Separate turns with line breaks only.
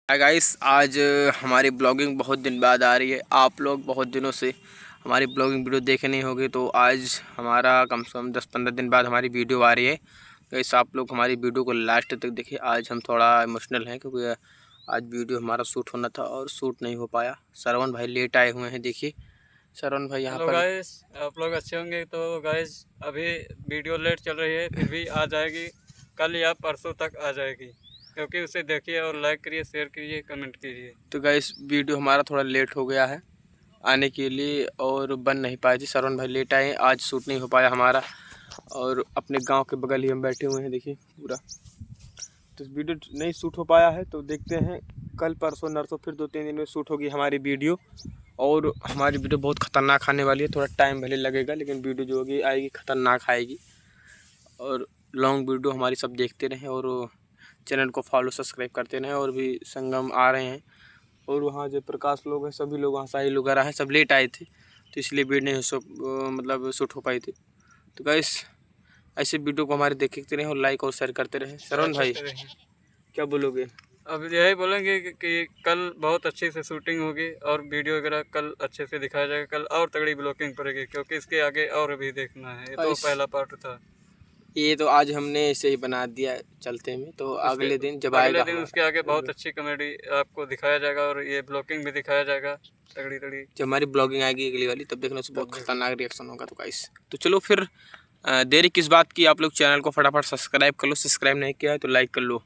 Hi guys, आज हमारी blogging बहुत दिन बाद आ रही है। आप लोग बहुत दिनों से हमारी ब्लॉगिंग वीडियो देखे नहीं होगी, तो आज हमारा कम से कम 10-15 दिन बाद हमारी वीडियो आ रही है। गाइस, आप लोग हमारी वीडियो को लास्ट तक देखिए। आज हम थोड़ा इमोशनल हैं क्योंकि आज वीडियो हमारा शूट होना था और शूट नहीं हो पाया। श्रवण भाई लेट आए हुए हैं। देखिए श्रवण भाई यहाँ
हेलो
पर।
गाइस, आप लोग अच्छे होंगे। तो गाइस अभी वीडियो लेट चल रही है, फिर भी आ जाएगी। कल या परसों तक आ जाएगी, क्योंकि उसे देखिए और लाइक करिए, शेयर करिए, कमेंट कीजिए।
तो गाइस वीडियो हमारा थोड़ा लेट हो गया है आने के लिए और बन नहीं पाई थी। श्रवण भाई लेट आए, आज शूट नहीं हो पाया हमारा। और अपने गांव के बगल ही हम बैठे हुए हैं, देखिए पूरा। तो वीडियो नहीं शूट हो पाया है, तो देखते हैं कल परसों नरसों फिर 2-3 दिन में शूट होगी हमारी वीडियो। और हमारी वीडियो बहुत ख़तरनाक आने वाली है। थोड़ा टाइम भले लगेगा, लेकिन वीडियो जो होगी आएगी ख़तरनाक आएगी। और लॉन्ग वीडियो हमारी सब देखते रहें और चैनल को फॉलो सब्सक्राइब करते रहें। और भी संगम आ रहे हैं और वहाँ जो प्रकाश लोग हैं, सभी लोग, वहाँ साहिल वगैरह हैं, सब लेट आए थे, तो इसलिए वीडियो नहीं मतलब शूट हो पाई थी। तो गाइस ऐसे वीडियो को हमारे देखते रहें और लाइक और शेयर करते रहें। श्रवण भाई क्या बोलोगे?
अब यही बोलेंगे कि कल बहुत अच्छे से शूटिंग होगी और वीडियो वगैरह कल अच्छे से दिखाया जाएगा। कल और तगड़ी ब्लॉकिंग पड़ेगी, क्योंकि इसके आगे और भी देखना है। ये तो पहला पार्ट था।
ये तो आज हमने ऐसे ही बना दिया चलते में, तो अगले दिन जब
अगले
आएगा
दिन उसके
हमारा
आगे बहुत अच्छी कॉमेडी आपको दिखाया जाएगा और ये ब्लॉकिंग भी दिखाया जाएगा तगड़ी तगड़ी।
जब हमारी ब्लॉगिंग आएगी अगली वाली, तब देखना उससे बहुत खतरनाक रिएक्शन होगा। तो गाइस, तो चलो फिर देरी किस बात की, आप लोग चैनल को फटाफट सब्सक्राइब कर लो। सब्सक्राइब नहीं किया है तो लाइक कर लो।